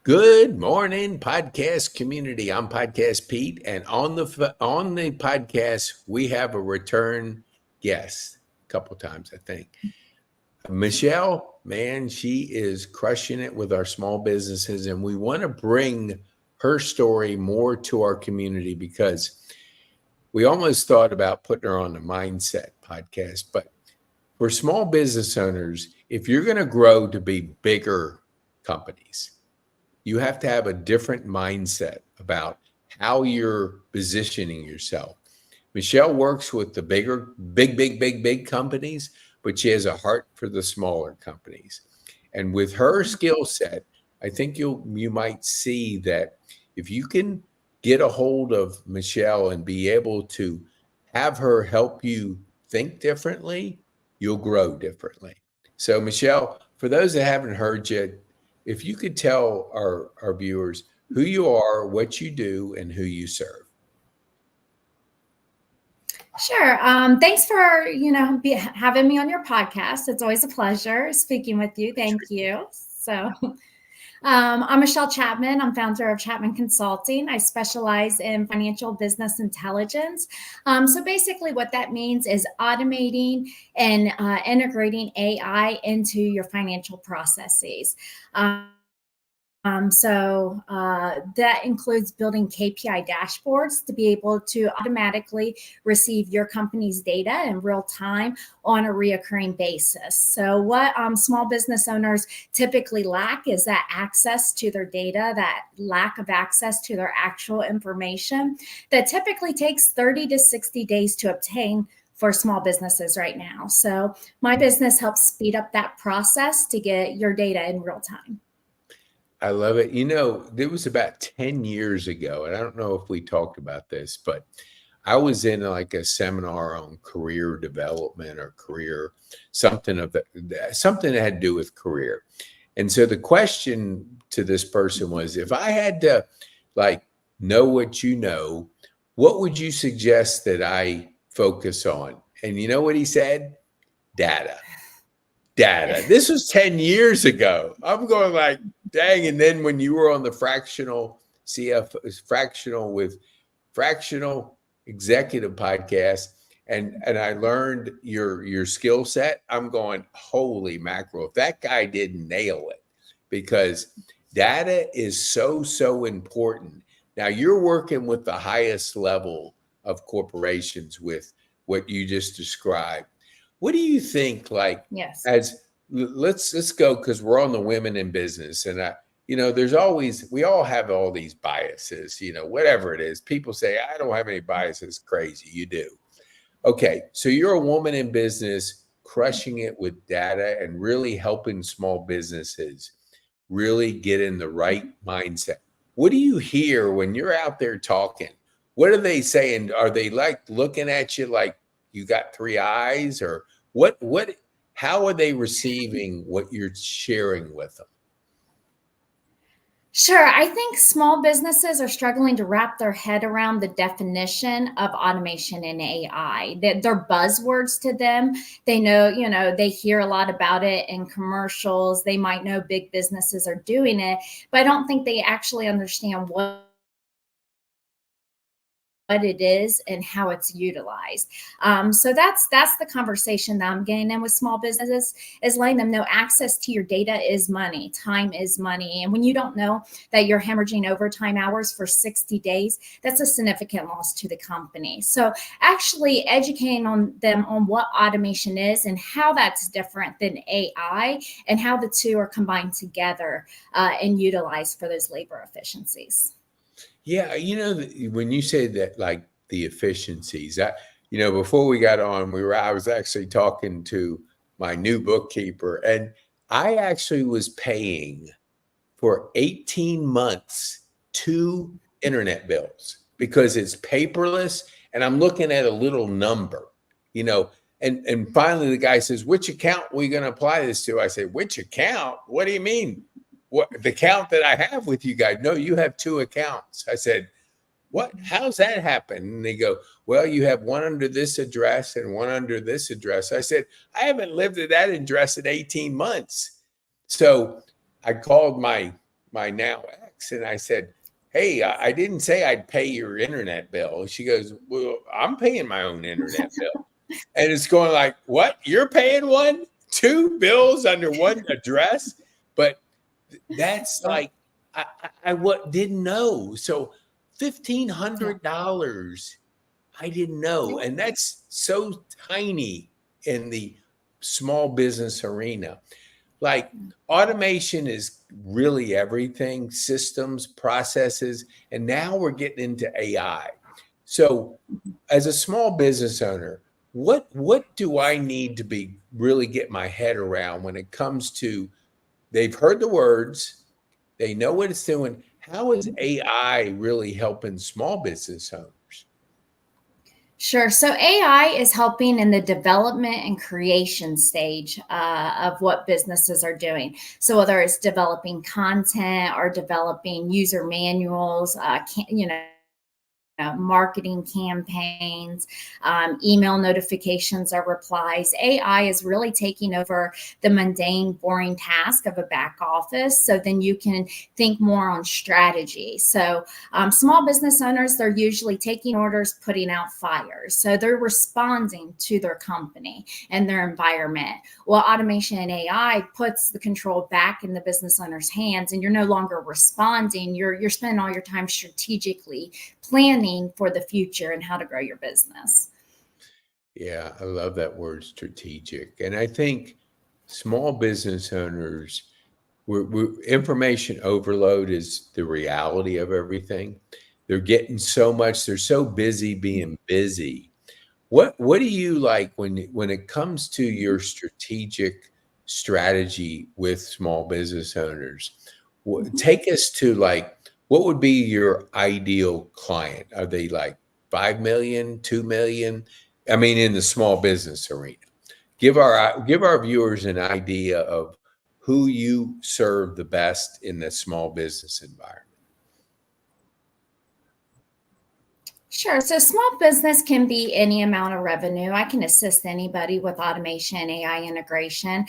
Good morning, podcast community. I'm Podcast Pete, and on the podcast we have a return guest. A couple times, I think. Michelle, man, she is crushing it with our small businesses, and we want to bring her story more to our community because we almost thought about putting her on the mindset podcast. But for small business owners, if you're going to grow to be bigger companies, you have to have a different mindset about how you're positioning yourself. Michelle works with the big companies, but she has a heart for the smaller companies. And with her skill set, I think you might see that if you can get a hold of Michelle and be able to have her help you think differently, you'll grow differently. So, Michelle, for those that haven't heard yet, if you could tell our viewers who you are, what you do, and who you serve. Sure. Thanks for, having me on your podcast. It's always a pleasure speaking with you. Thank you. So I'm Michelle Chapman. I'm founder of Chapman Consulting. I specialize in financial business intelligence. So basically what that means is automating and integrating AI into your financial processes. That includes building KPI dashboards to be able to automatically receive your company's data in real time on a reoccurring basis. So what small business owners typically lack is that access to their data, that lack of access to their actual information that typically takes 30 to 60 days to obtain for small businesses right now. So my business helps speed up that process to get your data in real time. I love it. It was about 10 years ago, and I don't know if we talked about this, but I was in like a seminar on career development or something that had to do with career. And so the question to this person was, if I had to know what you know, what would you suggest that I focus on? And you know what he said? Data. This was 10 years ago. I'm going like, dang. And then when you were on the fractional executive podcast, and I learned your skill set, I'm going, holy mackerel, if that guy didn't nail it, because data is so important. Now you're working with the highest level of corporations with what you just described. What do you think, yes, as let's go, because we're on the women in business, and we all have all these biases, whatever it is. People say, I don't have any biases. Crazy. You do. Okay. So you're a woman in business, crushing it with data and really helping small businesses really get in the right mindset. What do you hear when you're out there talking? What are they saying? Are they looking at you like you got three eyes, or how are they receiving what you're sharing with them? Sure. I think small businesses are struggling to wrap their head around the definition of automation and AI. They're buzzwords to them. They know, they hear a lot about it in commercials. They might know big businesses are doing it, but I don't think they actually understand what it is and how it's utilized. So that's the conversation that I'm getting in with small businesses, is letting them know access to your data is money, time is money. And when you don't know that you're hemorrhaging overtime hours for 60 days, that's a significant loss to the company. So actually educating them on what automation is and how that's different than AI, and how the two are combined together and utilized for those labor efficiencies. Yeah, when you say that, the efficiencies, before we got on, I was actually talking to my new bookkeeper, and I actually was paying for 18 months 2 internet bills because it's paperless, and I'm looking at a little number, and finally the guy says, which account are we going to apply this to? I say, which account? What do you mean? What, the account that I have with you guys? No, you have 2 accounts. I said, what? How's that happen? And they go, well, you have one under this address and one under this address. I said, I haven't lived at that address in 18 months. So I called my my now ex, and I said, "Hey, I didn't say I'd pay your internet bill." She goes, "Well, I'm paying my own internet bill." And it's going like, "What? You're paying one, two bills under one address?" But that's like I what didn't know. So Yeah. $1,500 I didn't know. Yeah. And that's so tiny in the small business arena. Like automation is really everything, systems, processes, and now we're getting into AI. So as a small business owner, what do I need to be really get my head around when it comes to they've heard the words, they know what it's doing. How is AI really helping small business owners? Sure. So AI is helping in the development and creation stage of what businesses are doing. So whether it's developing content or developing user manuals, marketing campaigns, email notifications or replies. AI is really taking over the mundane, boring task of a back office. So then you can think more on strategy. So small business owners, they're usually taking orders, putting out fires. So they're responding to their company and their environment. Well, automation and AI puts the control back in the business owner's hands, and you're no longer responding. You're spending all your time strategically planning for the future and how to grow your business. Yeah, I love that word strategic. And I think small business owners, information overload is the reality of everything. They're getting so much, they're so busy being busy. What do you like when it comes to your strategic strategy with small business owners? Mhm. Take us to like what would be your ideal client? Are they like 5 million, 2 million? I mean, in the small business arena. Give our viewers an idea of who you serve the best in the small business environment. Sure. So small business can be any amount of revenue. I can assist anybody with automation, AI integration.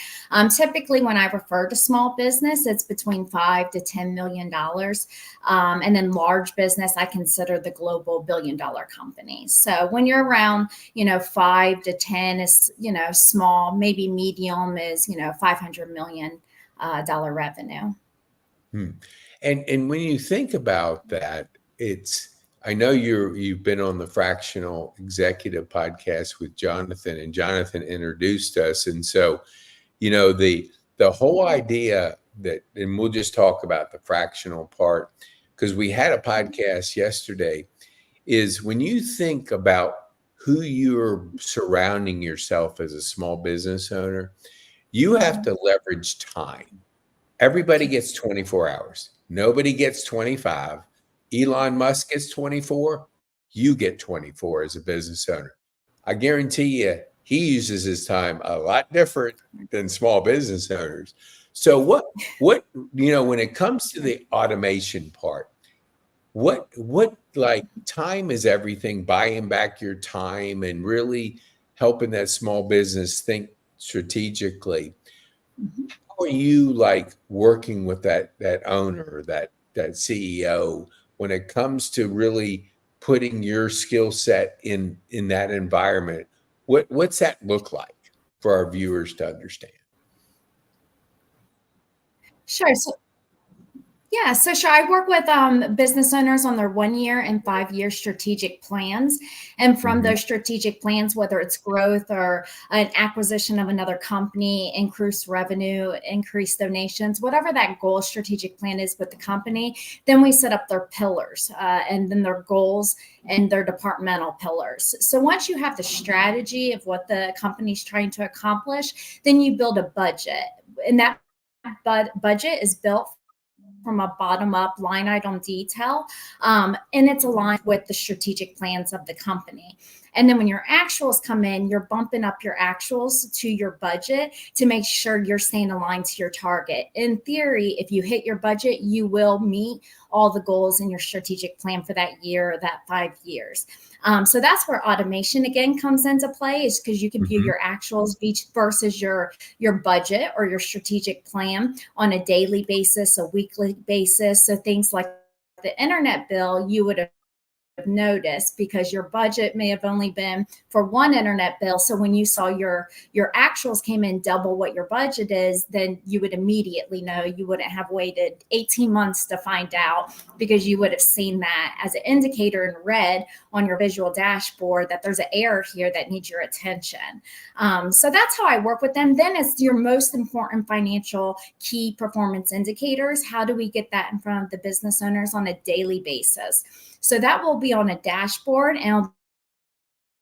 Typically, when I refer to small business, it's between $5 to $10 million. And then large business, I consider the global billion-dollar companies. So when you're around, 5 to 10 is, small, maybe medium is, $500 million revenue. Hmm. And when you think about that, it's I know you've been on the Fractional Executive podcast with Jonathan, and Jonathan introduced us. And so, the whole idea that, and we'll just talk about the fractional part because we had a podcast yesterday, is when you think about who you're surrounding yourself as a small business owner, you have Mhm. to leverage time. Everybody gets 24 hours. Nobody gets 25. Elon Musk gets 24. You get 24 as a business owner. I guarantee you, he uses his time a lot different than small business owners. So when it comes to the automation part, what like time is everything, buying back your time and really helping that small business think strategically. Mhm. How are you like working with that owner, that CEO when it comes to really putting your skill set in that environment? What's that look like for our viewers to understand? Sure. Yeah, so sure. I work with business owners on their 1 year and 5 year strategic plans. And from Mhm. those strategic plans, whether it's growth or an acquisition of another company, increased revenue, increased donations, whatever that goal strategic plan is with the company, then we set up their pillars and then their goals and their departmental pillars. So once you have the strategy of what the company's trying to accomplish, then you build a budget. And that budget is built from a bottom up line item detail, and it's aligned with the strategic plans of the company. And then when your actuals come in, you're bumping up your actuals to your budget to make sure you're staying aligned to your target. In theory, if you hit your budget, you will meet all the goals in your strategic plan for that year or that 5 years. So that's where automation again comes into play, is because you can view your actuals versus your budget or your strategic plan on a daily basis, a weekly basis. So things like the internet bill, you would have noticed because your budget may have only been for one internet bill. So when you saw your actuals came in double what your budget is, then you would immediately know. You wouldn't have waited 18 months to find out, because you would have seen that as an indicator in red on your visual dashboard that there's an error here that needs your attention. So that's how I work with them. Then it's your most important financial key performance indicators. How do we get that in front of the business owners on a daily basis? So that will be on a dashboard, and it'll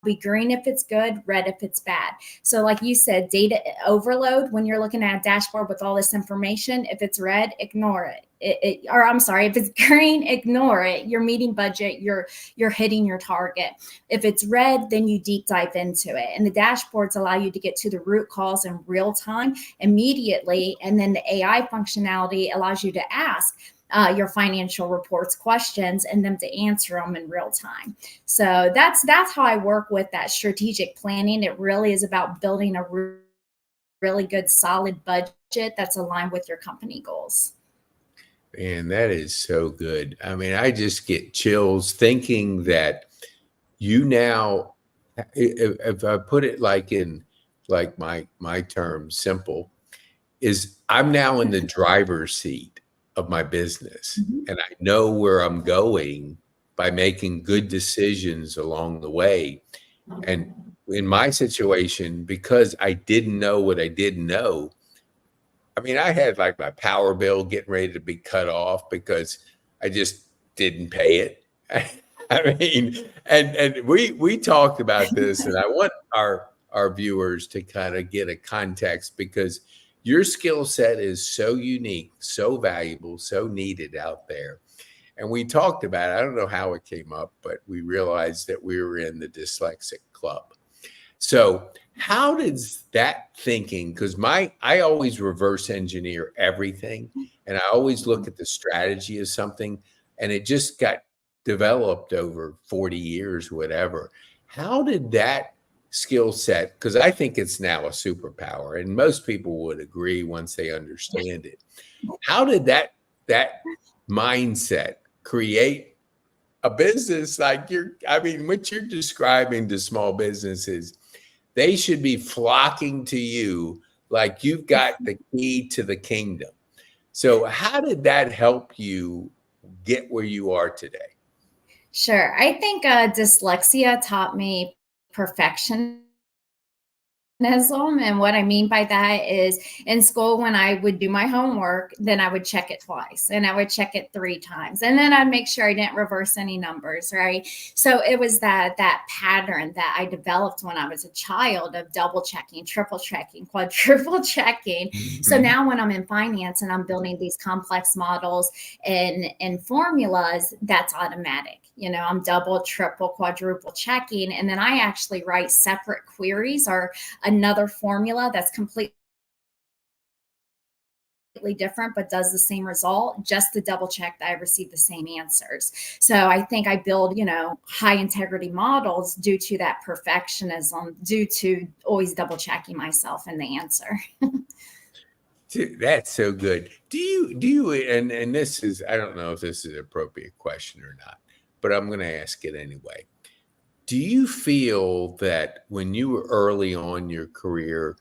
be green if it's good, red if it's bad. So like you said, data overload, when you're looking at a dashboard with all this information, if it's red, ignore it. If it's green, ignore it. You're meeting budget, you're hitting your target. If it's red, then you deep dive into it. And the dashboards allow you to get to the root cause in real time, immediately. And then the AI functionality allows you to ask your financial reports questions and them to answer them in real time. So that's how I work with that strategic planning. It really is about building a really good, solid budget that's aligned with your company goals. Man, that is so good. I mean, I just get chills thinking that you now, if I put it like in like my terms, simple, is I'm now in the driver's seat of my business, and I know where I'm going by making good decisions along the way. And in my situation, because I didn't know what I didn't know, I mean, I had like my power bill getting ready to be cut off because I just didn't pay it. I mean, and we talked about this, and I want our viewers to kind of get a context, because your skill set is so unique, so valuable, so needed out there. And we talked about it. I don't know how it came up, but we realized that we were in the dyslexic club. So how does that thinking, because I always reverse engineer everything, and I always look at the strategy of something, and it just got developed over 40 years, whatever. How did that skill set, because I think it's now a superpower, and most people would agree once they understand it. How did that mindset create a business like what you're describing to small businesses? They should be flocking to you like you've got the key to the kingdom. So how did that help you get where you are today? Sure. I think dyslexia taught me perfectionism. And what I mean by that is, in school, when I would do my homework, then I would check it twice, and I would check it 3 times. And then I'd make sure I didn't reverse any numbers, right? So it was that pattern that I developed when I was a child of double checking, triple checking, quadruple checking. Mm-hmm. So now when I'm in finance and I'm building these complex models and formulas, that's automatic. I'm double, triple, quadruple checking. And then I actually write separate queries or another formula that's completely different but does the same result, just to double check that I received the same answers. So I think I build, high integrity models due to that perfectionism, due to always double checking myself in the answer. That's so good. Do you and this is, I don't know if this is an appropriate question or not, but I'm going to ask it anyway. Do you feel that when you were early on in your career,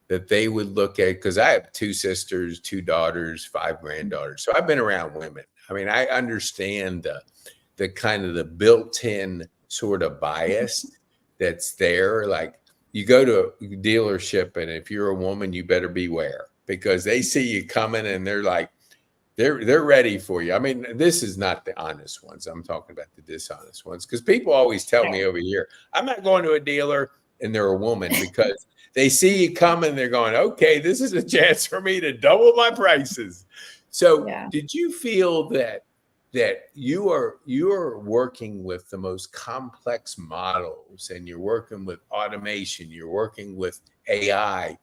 that they would look at, because I have 2 sisters, 2 daughters, 5 granddaughters. So I've been around women. I mean, I understand the kind of the built-in sort of bias that's there. Like, you go to a dealership, and if you're a woman, you better beware, because they see you coming and they're like, they're ready for you. I mean, this is not the honest ones. I'm talking about the dishonest ones, because people always tell me over here, I'm not going to a dealer, and they're a woman, because they see you coming. They're going, okay, this is a chance for me to double my prices. So did you feel that that you are working with the most complex models, and you're working with automation, you're working with AI.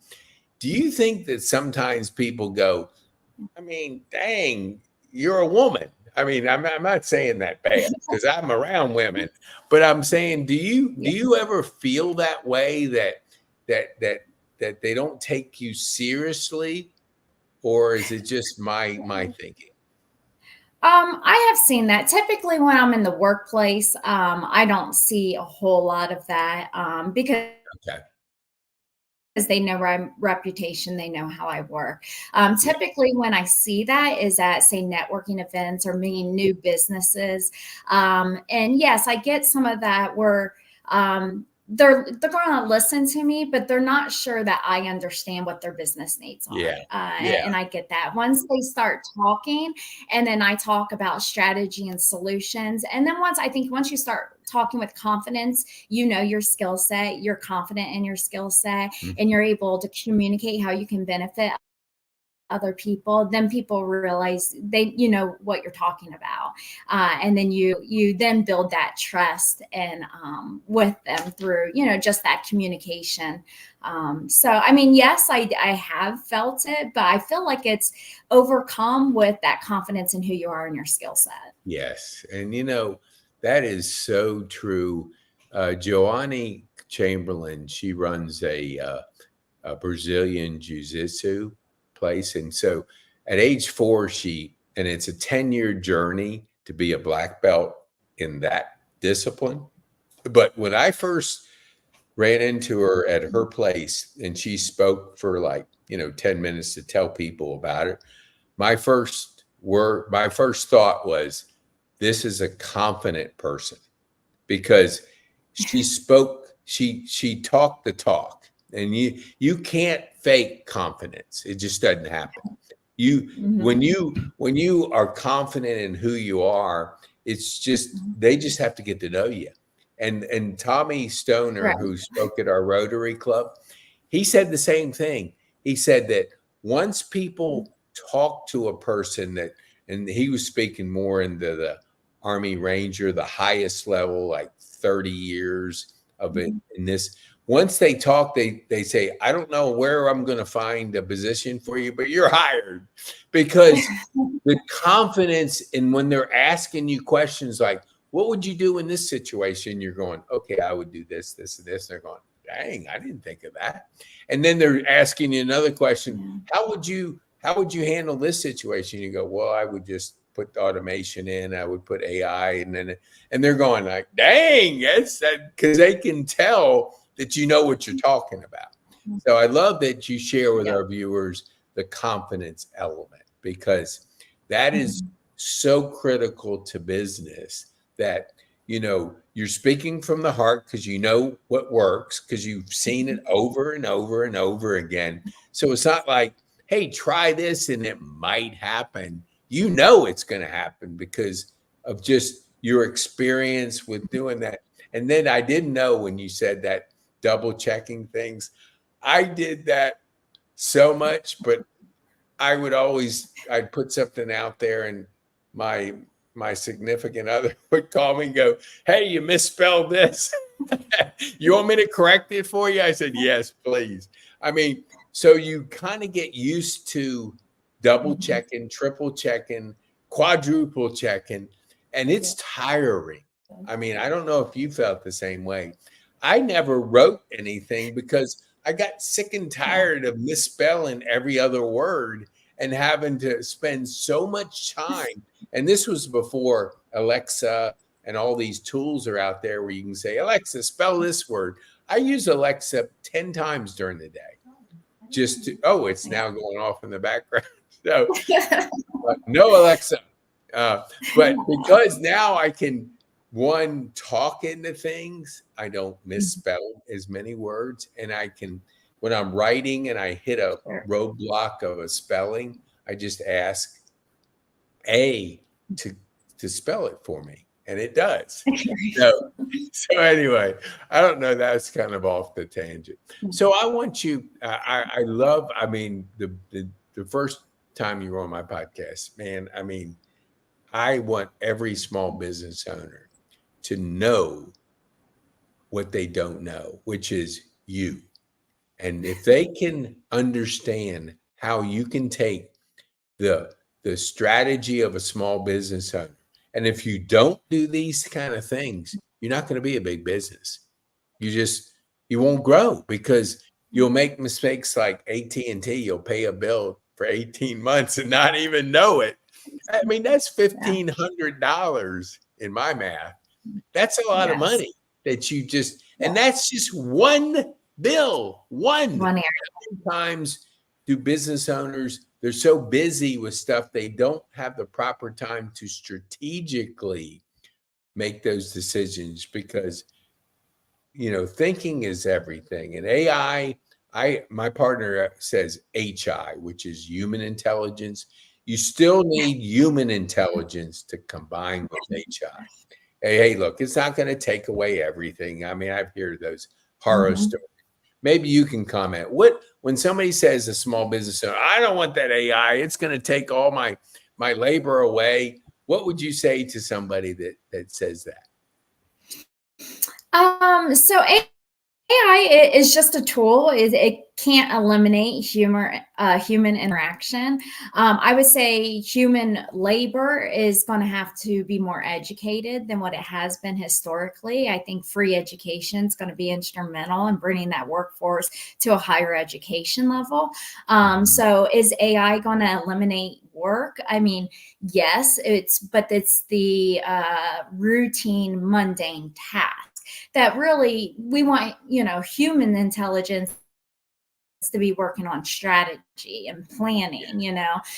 Do you think that sometimes people go, I mean, dang, you're a woman. I mean, I'm not saying that bad because I'm around women, but I'm saying, do you Yeah. do you ever feel that way, that that that they don't take you seriously, or is it just my thinking? I have seen that. Typically, when I'm in the workplace, I don't see a whole lot of that because Okay. they know my reputation, they know how I work. Yeah. Typically, when I see that is at, say, networking events or meeting new businesses. And yes, I get some of that where they're going to listen to me, but they're not sure that I understand what their business needs are. Yeah. Yeah. And I get that. Once they start talking, and then I talk about strategy and solutions, and then once you start talking with confidence, you know your skill set, you're confident in your skill set, Mhm. and you're able to communicate how you can benefit other people, then people realize you know what you're talking about, and then you then build that trust and with them through just that communication. So I mean, yes, I have felt it, but I feel like it's overcome with that confidence in who you are and your skill set. Yes. And that is so true. Joanne Chamberlain, she runs a Brazilian jiu-jitsu place. And so at age 4, and it's a 10-year journey to be a black belt in that discipline. But when I first ran into her at her place and she spoke for like, 10 minutes to tell people about it, my first thought was, this is a confident person, because she talked the talk, and you can't fake confidence. It just doesn't happen. You Mhm. when you are confident in who you are, they just have to get to know you. And Tommy Stoner, Right. who spoke at our Rotary Club, he said the same thing. He said that once people talk to a person and he was speaking more into the Army Ranger, the highest level, like 30 years of it in this. Once they talk, they say, I don't know where I'm going to find a position for you, but you're hired, because the confidence in when they're asking you questions like, what would you do in this situation? You're going, okay, I would do this, this, and this. And they're going, dang, I didn't think of that. And then they're asking you another question. Yeah. How would you handle this situation? You go, well, I would just put the automation in, I would put AI, and they're going like, dang, that's that, because they can tell that you know what you're talking about. So I love that you share with Yeah. our viewers the confidence element, because that is Mhm. so critical to business, that you're speaking from the heart because you know what works, because you've seen it over and over and over again. So it's not like, hey, try this and it might happen. You know it's going to happen because of just your experience with doing that. And then I didn't know when you said that double checking things. I did that so much, but I'd put something out there, and my my significant other would call me and go, hey, you misspelled this. You want me to correct it for you? I said, yes, please. I mean, so you kind of get used to double Mhm. checking, triple checking, quadruple checking, and Yeah. it's tiring. I mean, I don't know if you felt the same way. I never wrote anything because I got sick and Yeah. tired of misspelling every other word and having to spend so much time. And this was before Alexa and all these tools are out there where you can say, Alexa, spell this word. I use Alexa 10 times during the day. It's Yeah. now going off in the background. So, no Alexa. But because now I can, one, talk into things, I don't misspell as many words. And I can, when I'm writing and I hit a Sure. roadblock of a spelling, I just ask A to spell it for me, and it does. So, so anyway, I don't know. That's kind of off the tangent. So I want you. I love. I mean, the first time you were on my podcast, man. I mean, I want every small business owner to know what they don't know, which is you. And if they can understand how you can take the strategy of a small business owner, and if you don't do these kind of things, you're not going to be a big business. You won't grow because you'll make mistakes like AT&T. You'll pay a bill for 18 months and not even know it. I mean, that's Yeah. $1,500 in my math. That's a lot of Yes. money that you just, Yeah. and that's just one bill, one. One area. Sometimes do business owners, they're so busy with stuff, they don't have the proper time to strategically make those decisions because, thinking is everything. And AI, my partner says HI, which is human intelligence. You still need human intelligence to combine with HI. Hey, look, it's not going to take away everything. I mean, I've heard those horror Mhm. stories. Maybe you can comment. When somebody says a small business owner, I don't want that AI, it's going to take all my labor away. What would you say to somebody that says that? So AI is just a tool. It can't eliminate human interaction. I would say human labor is going to have to be more educated than what it has been historically. I think free education is going to be instrumental in bringing that workforce to a higher education level. So is AI going to eliminate work? I mean, yes, but it's the routine, mundane task that really we want, human intelligence to be working on strategy and planning.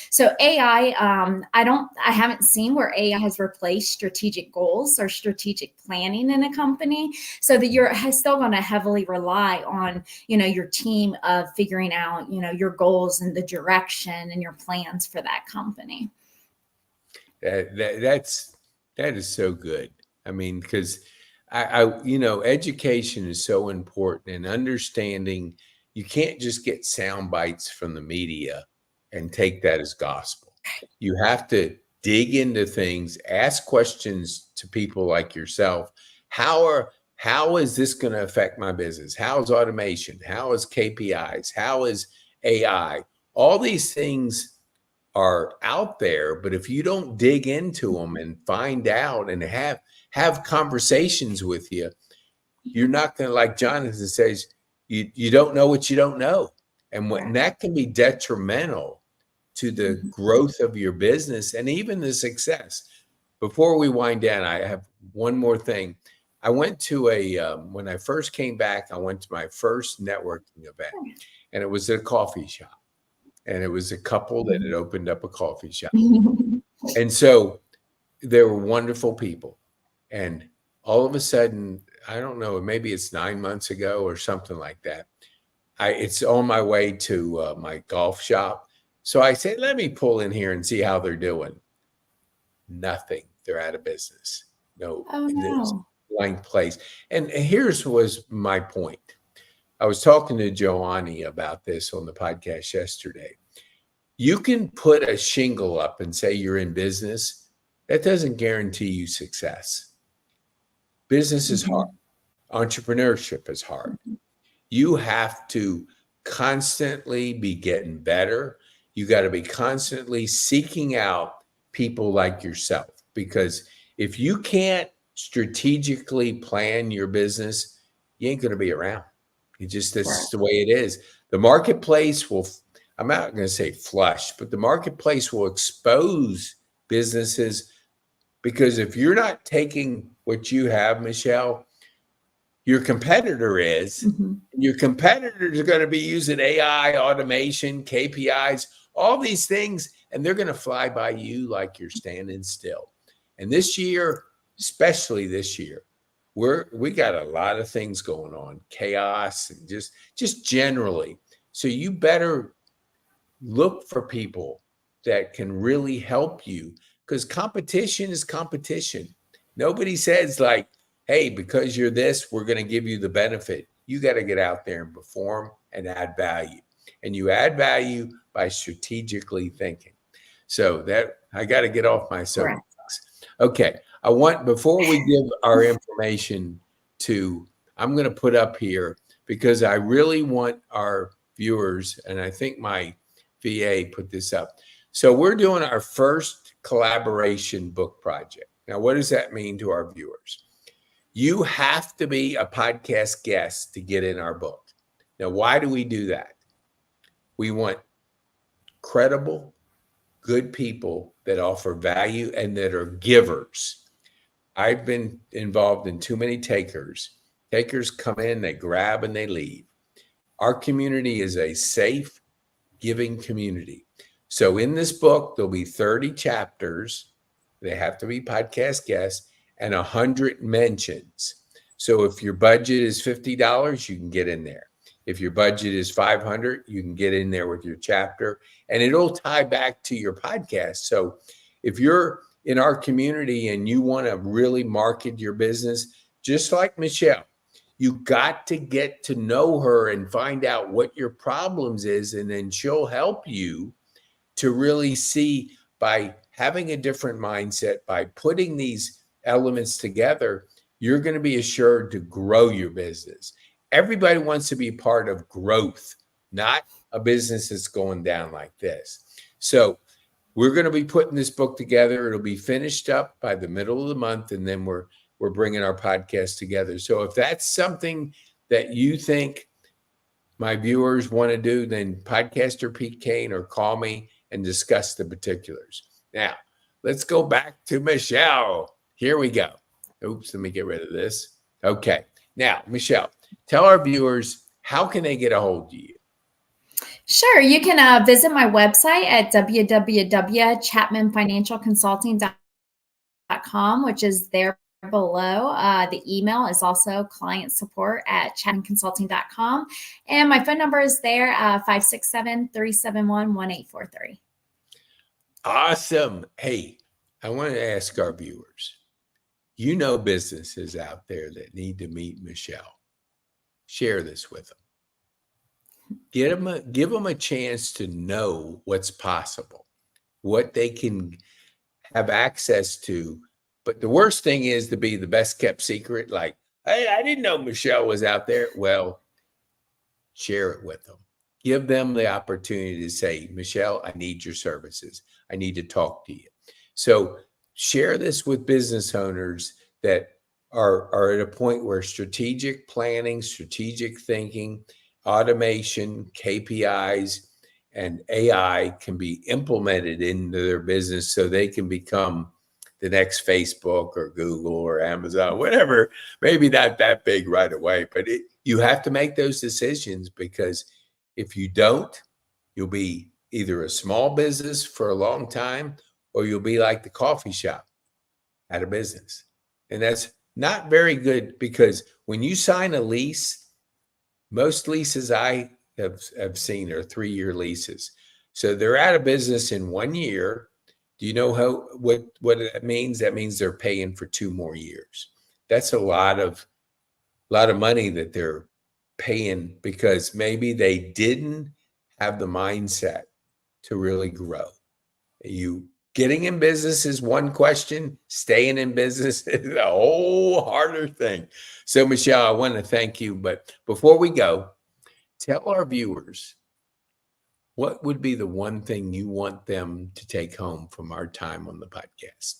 So AI, I haven't seen where AI has replaced strategic goals or strategic planning in a company, so that you're still going to heavily rely on, your team of figuring out, your goals and the direction and your plans for that company. That is so good. I mean, because education is so important and understanding. You can't just get sound bites from the media and take that as gospel. You have to dig into things, ask questions to people like yourself. How is this going to affect my business? How is automation? How is KPIs? How is AI? All these things are out there, but if you don't dig into them and find out and have conversations with you, you're not going to, like Jonathan says, you don't know what you don't know. And that can be detrimental to the growth of your business and even the success. Before we wind down, I have one more thing. I went to when I first came back, I went to my first networking event, and it was at a coffee shop. And it was a couple that had opened up a coffee shop. And so they were wonderful people. And all of a sudden, I don't know, maybe it's 9 months ago or something like that. It's on my way to my golf shop. So I said, let me pull in here and see how they're doing. Nothing. They're out of business. No, Oh this no. blank place. And here's was my point. I was talking to Joanne about this on the podcast yesterday. You can put a shingle up and say you're in business. That doesn't guarantee you success. Business is hard. Entrepreneurship is hard. You have to constantly be getting better. You got to be constantly seeking out people like yourself, because if you can't strategically plan your business, you ain't going to be around. This is the way it is. The marketplace will, I'm not going to say flush, but the marketplace will expose businesses, because if you're not taking what you have, Michelle, your competitor is. Your competitors are going to be using AI, automation, KPIs, all these things, and they're going to fly by you like you're standing still. And this year, especially this year, we got a lot of things going on, chaos and just generally. So you better look for people that can really help you, because competition is competition. Nobody says like, hey, because you're this, we're going to give you the benefit. You got to get out there and perform and add value. And you add value by strategically thinking. So that I got to get off my soapbox. Correct. Okay. Before we give our information to, I'm going to put up here because I really want our viewers, and I think my VA put this up. So we're doing our first collaboration book project. Now, what does that mean to our viewers? You have to be a podcast guest to get in our book. Now, why do we do that? We want credible, good people that offer value and that are givers. I've been involved in too many takers. Takers come in, they grab, and they leave. Our community is a safe, giving community. So in this book, there'll be 30 chapters. They have to be podcast guests and 100 mentions. So if your budget is $50, you can get in there. If your budget is $500, you can get in there with your chapter, and it'll tie back to your podcast. So if you're in our community and you want to really market your business, just like Michelle, you got to get to know her and find out what your problems is, and then she'll help you to really see, by having a different mindset, by putting these elements together, you're going to be assured to grow your business. Everybody wants to be part of growth, not a business that's going down like this. So we're going to be putting this book together. It'll be finished up by the middle of the month, and then we're bringing our podcast together. So if that's something that you think my viewers want to do, then podcaster Pete Kane or call me and discuss the particulars. Now, let's go back to Michelle. Here we go. Oops, let me get rid of this. Okay. Now, Michelle, tell our viewers, how can they get a hold of you? Sure. You can visit my website at www.chapmanfinancialconsulting.com, which is there below. The email is also clientsupport@chapmanconsulting.com. And my phone number is there, 567-371-1843. Awesome. Hey, I want to ask our viewers, you know businesses out there that need to meet Michelle. Share this with them. Give them a chance to know what's possible, what they can have access to. But the worst thing is to be the best kept secret. Like, hey, I didn't know Michelle was out there. Well, share it with them. Give them the opportunity to say, Michelle, I need your services. I need to talk to you. So share this with business owners that are at a point where strategic planning, strategic thinking, automation, KPIs, and AI can be implemented into their business so they can become the next Facebook or Google or Amazon, whatever. Maybe not that big right away, but you have to make those decisions, because if you don't, you'll be either a small business for a long time, or you'll be like the coffee shop, out of business. And that's not very good, because when you sign a lease, most leases I have seen are 3-year leases. So they're out of business in 1 year. Do you know what that means? That means they're paying for 2 more years. That's a lot of money that they're paying, because maybe they didn't have the mindset to really grow. You getting in business is one question. Staying in business is a whole harder thing. So, Michelle, I want to thank you. But before we go, tell our viewers, what would be the one thing you want them to take home from our time on the podcast?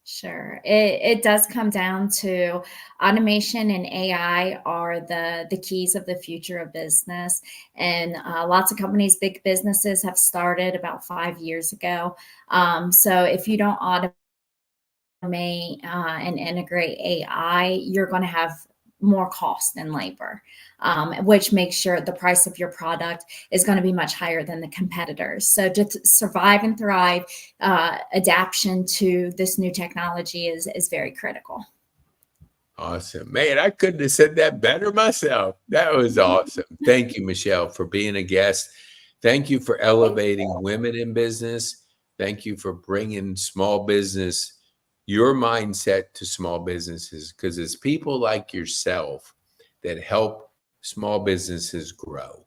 Sure. It does come down to automation and AI are the keys of the future of business. And lots of companies, big businesses, have started about 5 years ago. So if you don't automate and integrate AI, you're going to have more cost than labor, which makes sure the price of your product is going to be much higher than the competitors. So to survive and thrive, adaptation to this new technology is very critical. Awesome. Man, I couldn't have said that better myself. That was awesome. Thank you, Michelle, for being a guest. Thank you for elevating women in business. Thank you for bringing small business, your mindset to small businesses, because it's people like yourself that help small businesses grow.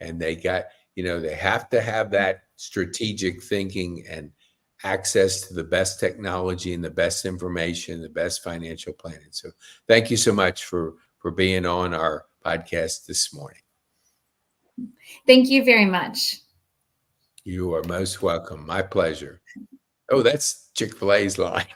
And they got, they have to have that strategic thinking and access to the best technology and the best information, the best financial planning. So thank you so much for being on our podcast this morning. Thank you very much. You are most welcome. My pleasure. Oh, that's Chick-fil-A's line.